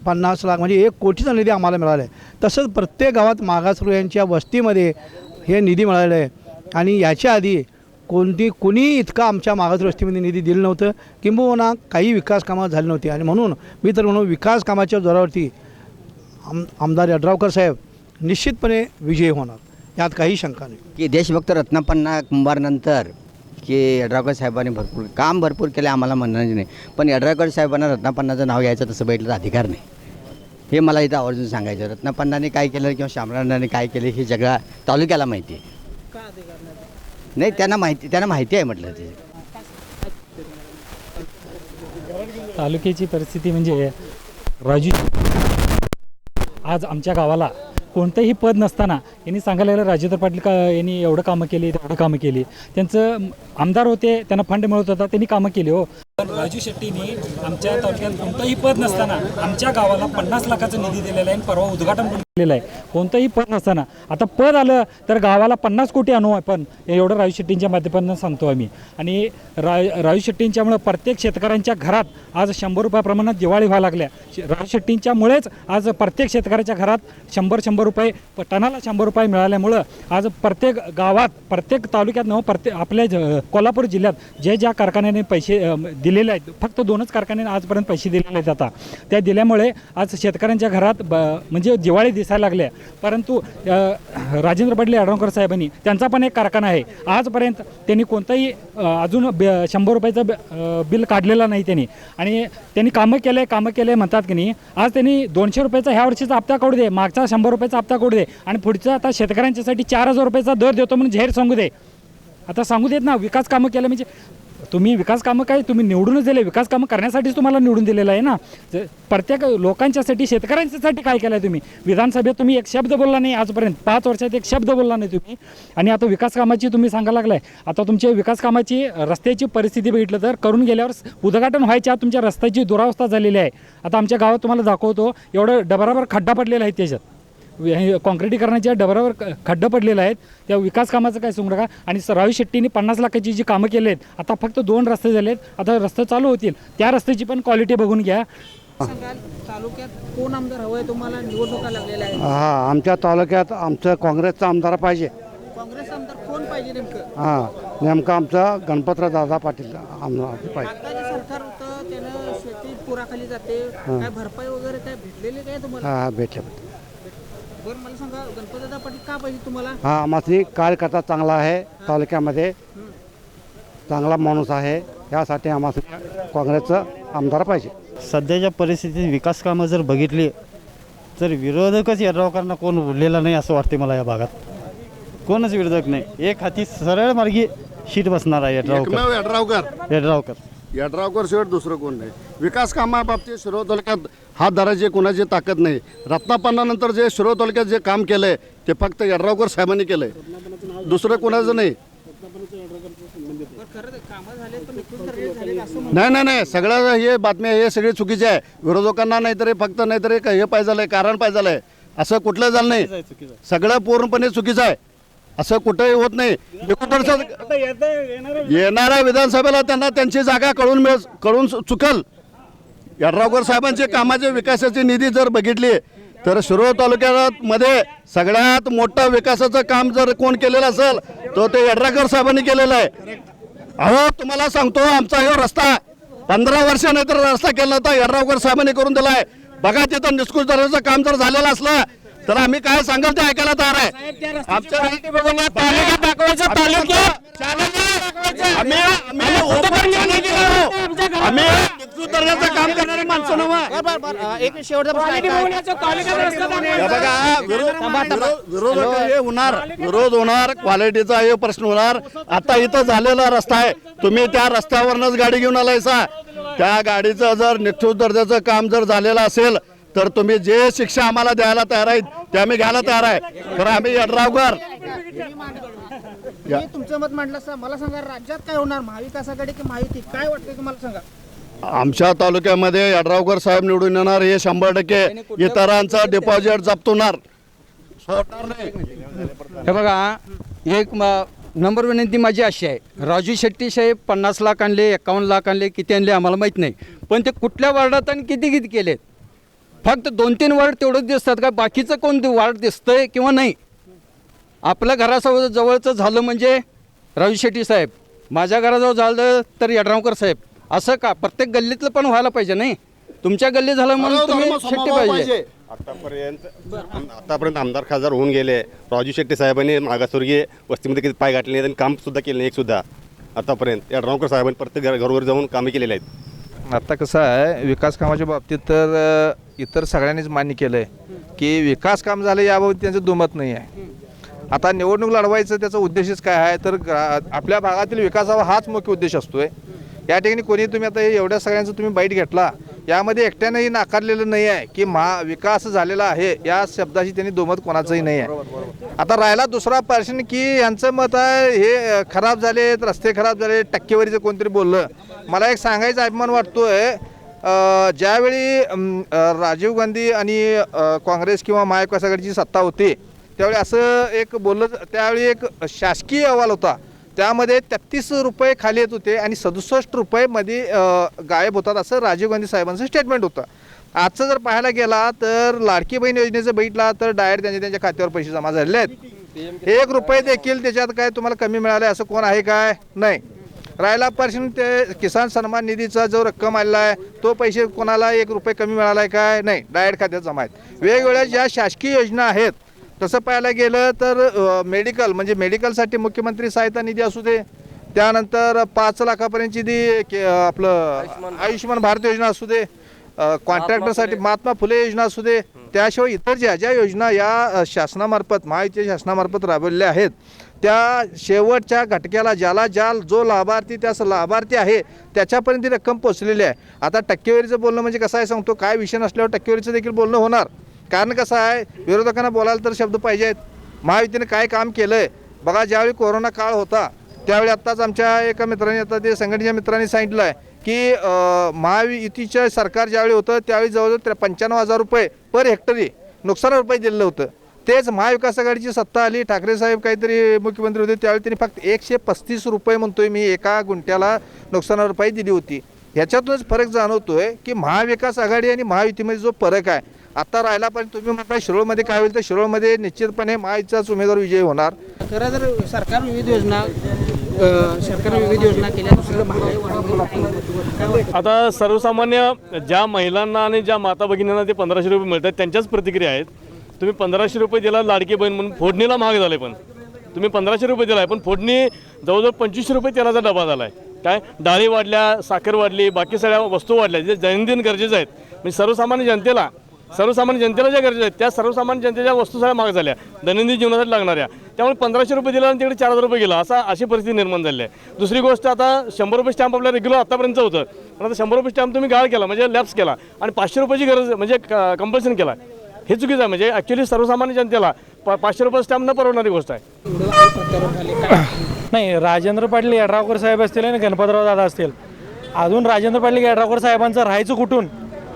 50 लाख म्हणजे 1 कोटीचा निधी आम्हाला मिळाला आहे. तसंच प्रत्येक गावात मागासवर्गीयांच्या वस्तीमध्ये हे निधी मिळालेलं आहे. आणि याच्या आधी कुणी इतका आमच्या मागासवर्गीय वस्तीमध्ये निधी दिलं नव्हतं, किंबहुना काही विकास कामं झाली नव्हती. आणि म्हणून मी तर म्हणून विकास कामाच्या जोरावरती आमदार यड्रावकर साहेब निश्चितपणे विजयी होणार, यात काही शंका नाही. की देशभक्त रत्नापन्ना कुंभारनंतर की यड्रावकर साहेबांनी भरपूर केले आम्हाला म्हणण्याचे नाही. पण यड्रावकर साहेबांना रत्नापन्नाचं नाव घ्यायचं तसं बैठलं अधिकार नाही. हे मला इथं आवर्जून सांगायचं. रत्नापण्णाने काय केलं किंवा शामरावांनी काय केलं हे सगळ्या तालुक्याला माहिती आहे. नाही, त्यांना माहिती आहे म्हटलं ते. तालुक्याची परिस्थिती म्हणजे राजू आज आमच्या गावाला कोणतंही पद नसताना यांनी सांगायला लागलं राजेंद्र पाटील का यांनी एवढं कामं केली तेवढं कामं केली. त्यांचं आमदार होते, त्यांना फंड मिळत होता, त्यांनी कामं केली. हो, राजू शेट्टींनी आमच्या तालुक्यात कोणतंही पद नसताना आमच्या गावाला 50 लाखाचा निधी दिलेला आहे आणि परवा उद्घाटन पण केलेलं आहे. कोणतंही पद नसताना आता पद आलं तर गावाला 50 कोटी आणू आपण, एवढं राजू शेट्टींच्या माध्यमातून सांगतो आम्ही. आणि राजू शेट्टींच्यामुळं प्रत्येक शेतकऱ्यांच्या घरात आज 100 रुपयाप्रमाणात दिवाळी व्हायला लागल्या. राजू शेट्टींच्यामुळेच आज प्रत्येक शेतकऱ्याच्या घरात 100 रुपये टनाला 100 रुपये मिळाल्यामुळं आज प्रत्येक गावात प्रत्येक तालुक्यात प्रत्येक आपल्या कोल्हापूर जिल्ह्यात ज्या कारखान्याने पैसे दिलेले आहेत, फक्त 2च कारखान्याने आजपर्यंत पैसे दिलेले आहेत. आता त्या दिल्यामुळे आज शेतकऱ्यांच्या घरात म्हणजे दिवाळी दिसायला लागल्या. परंतु राजेंद्र पाटील यड्रावकर साहेबांनी त्यांचा पण एक कारखाना आहे, आजपर्यंत त्यांनी कोणताही अजून 100 रुपयाचं बिल काढलेलं नाही त्यांनी. आणि त्यांनी कामं केले म्हणतात की नाही. आज त्यांनी 200 रुपयाचा ह्या वर्षीचा हप्ता काढू दे, मागचा 100 रुपयाचा हप्ता काढू दे आणि पुढचा आता शेतकऱ्यांच्यासाठी 4000 रुपयाचा दर देतो म्हणून जाहीर सांगू दे. आता सांगू देत ना. विकास कामं केलं म्हणजे तुम्ही विकास कामं काय तुम्ही निवडूनच दिले, विकास कामं करण्यासाठीच तुम्हाला निवडून दिलेलं आहे ना. प्रत्येक लोकांच्यासाठी शेतकऱ्यांच्यासाठी काय केलं आहे तुम्ही? विधानसभेत तुम्ही एक शब्द बोलला नाही आजपर्यंत, 5 वर्षात एक शब्द बोलला नाही तुम्ही. आणि आता विकास कामाची तुम्ही सांगायला लागलाय. आता तुमच्या विकास कामाची रस्त्याची परिस्थिती बघितलं तर करून गेल्यावर उद्घाटन व्हायच्या तुमच्या रस्त्याची दुरावस्था झालेली आहे. आता आमच्या गावात तुम्हाला दाखवतो, एवढं डबरावर खड्डा पडलेला आहे, त्याच्यात काँक्रिटीकरणाच्या डबरावर खड्डे पडलेले आहेत. त्या विकास कामाचं काय सांगू नका. आणि राजू शेट्टींनी 50 लाखाची जी कामं केली आहेत, आता फक्त 2 रस्ते झाले आहेत, आता रस्ते चालू होतील. त्या रस्त्याची पण क्वालिटी बघून घ्या. तालुक्यात कोण आमदार हवंय तुम्हाला? निवडणुका लागलेल्या आहेत. हां, आमच्या तालुक्यात आमचं काँग्रेसचा आमदार पाहिजे. काँग्रेस आमदार कोण पाहिजे नेमकं? हां, नेमकं आमचा गणपतराव दादा पाटील आमदार पाहिजे. आता जे सरकार होतं त्यानं शेती पुराखाली जाते, काय भरपाई वगैरे काय भेटलेली काय तुम्हाला? हां, भेटले. बरं, मला सांगा गणपतदादा पाटील का पाहिजे तुम्हाला? हां, आम्हाला कार्यकर्ता चांगला आहे, तालुक्यामध्ये चांगला माणूस आहे, यासाठी आम्हाला काँग्रेसचा आमदार पाहिजे. सध्याच्या परिस्थितीत विकास कामं जर बघितली तर विरोधकच यड्रावकरांना कोण उरलेला नाही असं वाटते मला. या भागात कोणच विरोधक नाही. एक हाती सरळ मार्गी शीट बसणार आहे यड्रावकर. यड्रावकर शिवाय दुसरं कोण नाही. विकास कामाबाबतीत शिरोळ तालुक्यात हात धरायची कोणाची ताकद नाही. रत्नापन्नानंतर जे शिरोळ तालुक्यात जे काम केलं आहे ते फक्त यड्रावकर साहेबांनी केलं आहे, दुसरं कोणाचं नाही. नाही, सगळं हे बातम्या हे सगळे चुकीचे आहे. विरोधकांना नाहीतरी फक्त नाहीतरी हे पाहिजे झालं आहे, कारण पाहिजे झालं आहे, असं कुठलं झालं नाही. सगळं पूर्णपणे चुकीचं आहे, असं कुठंही होत नाही. येणाऱ्या विधानसभेला त्यांना त्यांची जागा कळून चुकल. यड्रावकर साहेबांची कामाचे विकासाची निधी जर बघितली तर शिरोळ तालुक्यामध्ये सगळ्यात मोठं विकासाचं काम जर कोण केलेलं असेल तर ते यड्रावकर साहेबांनी केलेलं आहे. अहो, तुम्हाला सांगतो, आमचा हा रस्ता 15 वर्षाने तर रस्ता केला होता, यड्रावकर साहेबांनी करून दिला आहे. बघा, तिथं निष्कुश दर्जाचं काम जर झालेलं असलं तर आम्ही काय सांगाल ते ऐकायला तयार आहे. काम करणारे माणसं एक शेवटचा विरोध होणार, क्वालिटीचा हे प्रश्न होणार. आता इथं झालेला रस्ता आहे, तुम्ही त्या रस्त्यावरनच गाडी घेऊन आलायसा. त्या गाडीचं जर निष्ठूर दर्जाचं काम जर झालेलं असेल तर तुम्ही जे शिक्षा आम्हाला द्यायला तयार आहेत ते आम्ही घ्यायला तयार आहे. तर आम्ही यड्रावकर तुमचं मत मांडलं असं मला सांगा, राज्यात काय होणार? महाविकास आघाडी की महायुती? काय वाटतं तुम्हाला सांगा. आमच्या तालुक्यामध्ये यड्रावकर साहेब निवडून येणार, हे 100%. इतरांचा डिपॉझिट जप्त होणार. हे बघा, एक नंबर विनंती माझी अशी आहे, राजू शेट्टी साहेब 50 लाख आणले, 51 लाख आणले, किती आणले आम्हाला माहीत नाही, पण ते कुठल्या वार्डात आणि किती केलेत? फक्त 2-3 वार्ड तेवढंच दिसतात का? बाकीचं कोणतं वार्ड दिसतंय किंवा नाही? आपल्या घरासोबत जवळचं झालं म्हणजे राजू शेट्टी साहेब, माझ्या घराजवळ झालं तर यड्रावकर साहेब. असं का प्रत्येक गल्लीतलं पण व्हायला पाहिजे? नाही, तुमच्या गल्ली झालं म्हणून तुम्ही शेट्टी पाहिजे. आतापर्यंत आमदार खासदार होऊन गेले. राजू शेट्टी साहेबांनी मागासवर्गीय वस्तीमध्ये किती पाय घातले आणि काम सुद्धा केलं नाही एकसुद्धा आतापर्यंत. यड्रावकर साहेबांनी प्रत्येक घरोघर जाऊन कामे केलेले आहेत. आता कसं आहे, विकास कामाच्या बाबतीत तर इतर सगळ्यांनीच मान्य केलं आहे की विकास काम झालं याबाबत त्यांचं दुमत नाही आहे. आता निवडणूक लढवायचं त्याचा उद्देशच काय आहे तर आपल्या भागातील विकासावा हाच मुख्य उद्देश असतो आहे. या ठिकाणी कोणी तुम्ही आता एवढ्या सगळ्यांचं तुम्ही बाईट घेतला, यामध्ये एकट्यानेही नाकारलेलं नाही आहे की विकास झालेला आहे या शब्दाची त्यांनी दुमत कोणाचंही नाही आहे. आता राहिला दुसरा पर्शन की यांचं मत आहे हे खराब झाले, रस्ते खराब झाले, टक्केवारीचं कोणतरी बोललं. मला एक सांगायचा अभिमान वाटतोय, ज्यावेळी राजीव गांधी आणि काँग्रेस किंवा महाविकास आघाडीची सत्ता होती त्यावेळी असं एक बोललं, त्यावेळी एक शासकीय अहवाल होता त्यामध्ये 33 रुपये खाली येत होते आणि 67 रुपये मध्ये गायब होतात असं राजीव गांधी साहेबांचं स्टेटमेंट होतं. आजचं जर पाहायला गेला तर लाडकी बहीण योजनेचं बघितला तर डायरेक्ट त्यांच्या खात्यावर पैसे जमा झालेले आहेत. 1 रुपये देखील त्याच्यात काय तुम्हाला कमी मिळाले असं कोण आहे काय? नाही. राहिला पर्शन ते किसान सन्मान निधीचा जो रक्कम आलेला आहे तो पैसे कोणाला 1 रुपये कमी मिळाला आहे काय? नाही, डायरेक्ट खात्यात जमा आहेत. वेगवेगळ्या ज्या शासकीय योजना आहेत तसं पाहायला गेलं तर मेडिकल म्हणजे मेडिकलसाठी मुख्यमंत्री सहायता निधी असू दे, त्यानंतर 5 लाखापर्यंतची ती आपलं आयुष्यमान भारत योजना असू दे, कॉन्ट्रॅक्टरसाठी महात्मा फुले योजना असू दे, त्याशिवाय इतर ज्या योजना या शासनामार्फत महायुतीच्या शासनामार्फत राबवलेल्या आहेत त्या शेवटच्या घटक्याला जो लाभार्थी त्या लाभार्थी आहे त्याच्यापर्यंत ती रक्कम पोचलेली आहे. आता टक्केवारीचं बोलणं म्हणजे कसं आहे सांगतो, काय विषय नसल्यावर टक्केवारीचं देखील बोलणं होणार. कारण कसं आहे, विरोधकांना बोलायला तर शब्द पाहिजे आहेत. महायुतीने काय काम केलं आहे बघा. ज्यावेळी कोरोना काळ होता त्यावेळी आत्ताच आमच्या एका मित्रांनी आता ते संघटनेच्या मित्रांनी सांगितलं आहे की महायुतीचं सरकार ज्यावेळी होतं त्यावेळी जवळजवळ 95,000 रुपये पर हेक्टरी नुकसान भरपाई दिलेलं होतं. तेच महाविकास आघाडीची सत्ता आली, ठाकरे साहेब काहीतरी मुख्यमंत्री होते त्यावेळी त्यांनी फक्त 135 रुपये म्हणतोय मी एका गुंठ्याला नुकसान भरपाई दिली होती. ह्याच्यातूनच फरक जाणवतोय की महाविकास आघाडी आणि महायुतीमध्ये जो फरक आहे. आता राहिला पण तुम्ही म्हणता शिरोळमध्ये काय होईल तर शिरोळमध्ये निश्चितपणे महायुतीचाच उमेदवार विजयी होणार. खरं जर सरकारने विविध योजना केल्या दुसरं महागाई वाढवली. आता सर्वसामान्य ज्या महिलांना आणि ज्या माता भगिनींना ते 1500 रुपये मिळतात त्यांच्याच प्रतिक्रिया आहेत. तुम्ही 1500 रुपये दिला लाडकी बहीण म्हणून, फोडणीला महाग झाले, पण तुम्ही 1500 रुपये दिला आहे पण फोडणी जवळजवळ 2500 रुपये तेलाचा डबा झाला आहे. काय डाळी वाढल्या, साखर वाढली, बाकी सगळ्या वस्तू वाढल्या जे दैनंदिन गरजेचं आहेत. म्हणजे सर्वसामान्य जनतेला ज्या गरजा आहेत त्या सर्वसामान्य जनतेच्या वस्तू सगळ्या महाग झाल्या दैनंदिन जीवनासाठी लागणाऱ्या. त्यामुळे 1500 रुपये दिला आणि तिकडे 4000 रुपये गेला अशी परिस्थिती निर्माण झाली आहे. दुसरी गोष्ट, आता 100 रुपये स्टॅम्प आपल्या रेग्युलर आतापर्यंत होतं, पण आता 100 रुपये स्टॅम्प तुम्ही गाळ केला म्हणजे लॅप्स केला आणि 500 रुपयाची गरज म्हणजे कंपल्शन केला. हे चुकीचं आहे. म्हणजे ॲक्च्युली सर्वसामान्य जनतेला 500 रुपये स्टॅम्प न परवडणारी गोष्ट आहे. नाही, राजेंद्र पाटील यड्रावकर साहेब असतील आणि गणपतराव दादा असतील, अजून राजेंद्र पाटील यड्रावकर साहेबांचं राहायचं कुठून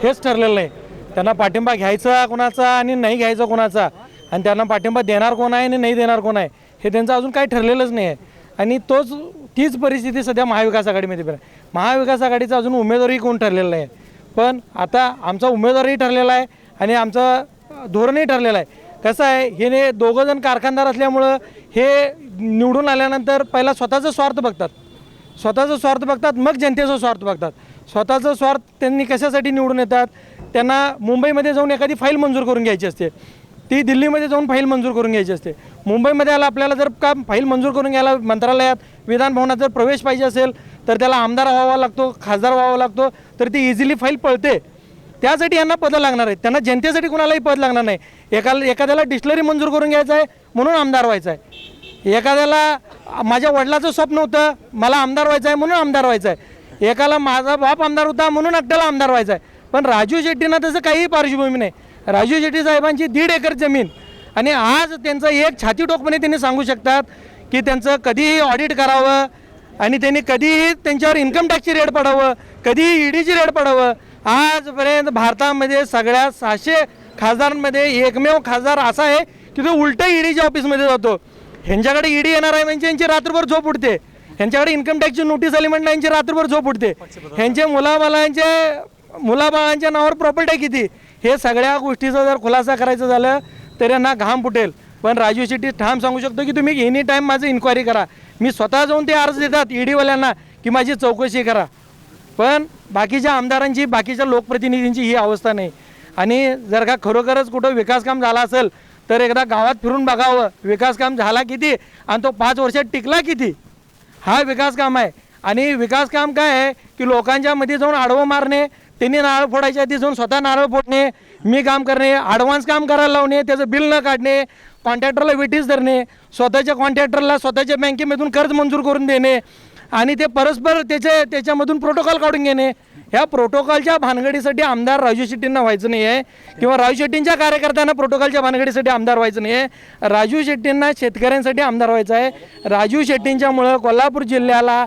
हेच ठरलेलं नाही. त्यांना पाठिंबा घ्यायचा कोणाचा आणि नाही घ्यायचा कोणाचा, आणि त्यांना पाठिंबा देणार कोण आहे आणि नाही देणार कोण आहे हे त्यांचं अजून काही ठरलेलंच नाही आहे. आणि तीच परिस्थिती सध्या महाविकास आघाडीमध्ये पण आहे. महाविकास आघाडीचा अजून उमेदवारही कोण ठरलेलं नाही, पण आता आमचा उमेदवारही ठरलेला आहे आणि आमचं धोरणही ठरलेलं आहे. कसं आहे, हे दोघंजण कारखानदार असल्यामुळं हे निवडून आल्यानंतर पहिला स्वतःचा स्वार्थ बघतात, मग जनतेचा स्वार्थ बघतात. स्वतःचा स्वार्थ त्यांनी कशासाठी निवडून येतात, त्यांना मुंबईमध्ये जाऊन एखादी फाईल मंजूर करून घ्यायची असते, ती दिल्लीमध्ये जाऊन फाईल मंजूर करून घ्यायची असते. मुंबईमध्ये आपल्याला जर का फाईल मंजूर करून घ्यायला मंत्रालयात विधानभवनात जर प्रवेश पाहिजे असेल तर त्याला आमदार व्हावा लागतो, खासदार व्हावा लागतो, तर ती इझिली फाईल पळते. त्यासाठी यांना पदं लागणार आहेत. त्यांना जनतेसाठी कुणालाही पद लागणार नाही. एखाद्याला डिस्टलरी मंजूर करून घ्यायचं आहे म्हणून आमदार व्हायचं आहे. एखाद्याला माझ्या वडिलाचं स्वप्न होतं मला आमदार व्हायचं आहे म्हणून आमदार व्हायचं आहे. एकाला माझा बाप आमदार होता म्हणून एकट्याला आमदार व्हायचं आहे. पण राजू शेट्टींना तसं काहीही पार्श्वभूमी नाही. राजू शेट्टी साहेबांची 1.5 एकर जमीन आणि आज त्यांचं एक छाती टोकपणे त्यांनी सांगू शकतात की त्यांचं कधीही ऑडिट करावं आणि त्यांनी कधीही त्यांच्यावर इन्कम टॅक्सची रेड पडावं, कधीही ईडीची रेड पडावं. आजपर्यंत भारतामध्ये सगळ्या 600 खासदारांमध्ये एकमेव खासदार असा आहे की तो उलटा ईडीच्या ऑफिसमध्ये जातो. ह्यांच्याकडे ईडी येणार आहे म्हणजे यांची रात्रभर झोप उडते. ह्यांच्याकडे इन्कम टॅक्सची नोटीस आली म्हटलं यांची रात्रभर झोप उडते. ह्यांचे मुलाबाळांच्या नावावर प्रॉपर्टी किती, हे सगळ्या गोष्टीचा जर खुलासा करायचं झालं तर यांना घाम फुटेल. पण राजू शेट्टी ठाम सांगू शकतो की तुम्ही एनी टाईम माझं इन्क्वायरी करा. मी स्वतः जाऊन ते अर्ज देतात ईडीवाल्यांना की माझी चौकशी करा. पण बाकीच्या आमदारांची, बाकीच्या लोकप्रतिनिधींची ही अवस्था नाही. आणि जर का खरोखरच कुठं विकास काम झाला असेल तर एकदा गावात फिरून बघावं विकास काम झाला किती आणि तो 5 वर्षात टिकला किती, हा विकास काम आहे. आणि विकास काम काय आहे की लोकांच्या मध्ये जाऊन आडवं मारणे, त्यांनी नारळ फोडायच्या आधी जाऊन स्वतः नारळ फोडणे, मी काम करणे, ॲडव्हान्स काम करायला लावणे, त्याचं बिल न काढणे, कॉन्ट्रॅक्टरला वेटीस धरणे, स्वतःच्या कॉन्ट्रॅक्टरला स्वतःच्या बँकेमधून कर्ज मंजूर करून देणे आणि ते परस्पर त्याच्यामधून प्रोटोकॉल काढून घेणे. ह्या प्रोटोकॉलच्या भानगडीसाठी आमदार राजू शेट्टींना व्हायचं नाही आहे किंवा राजू शेट्टींच्या कार्यकर्त्यांना प्रोटोकॉलच्या भानगडीसाठी आमदार व्हायचं नाही आहे. राजू शेट्टींना शेतकऱ्यांसाठी आमदार व्हायचं आहे. राजू शेट्टींच्यामुळं कोल्हापूर जिल्ह्याला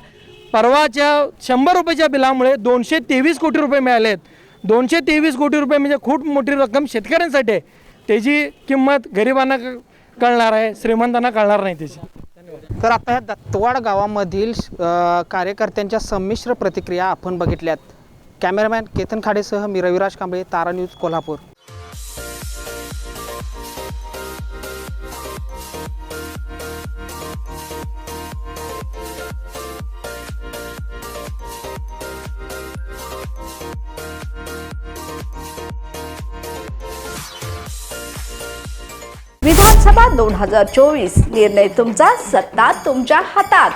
परवाच्या 100 रुपयाच्या बिलामुळे 223 कोटी रुपये मिळाले आहेत. 223 कोटी रुपये म्हणजे खूप मोठी रक्कम शेतकऱ्यांसाठी आहे. त्याची किंमत गरिबांना कळणार आहे, श्रीमंतांना कळणार नाही त्याची. तर आता ह्या दत्तवाड गावामधील कार्यकर्त्यांच्या संमिश्र प्रतिक्रिया आपण बघितल्यात. कॅमेरामॅन केतन खाडेसह मी रविराज कांबळे, तारा न्यूज, कोल्हापूर. विधानसभा 2024 निर्णय तुमचा, सत्ता तुमच्या हातात.